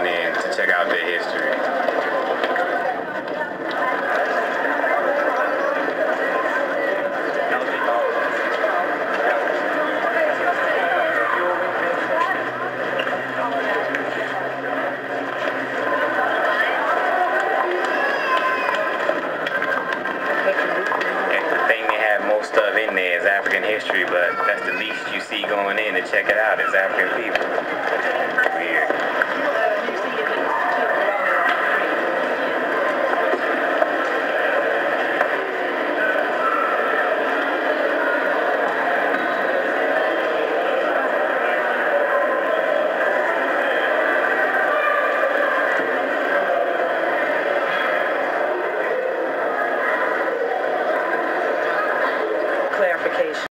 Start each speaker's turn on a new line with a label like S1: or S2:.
S1: going in to check out their history. Most of in there is African history, but that's the least you see going in to check it out is African people. Weird.
S2: Clarification.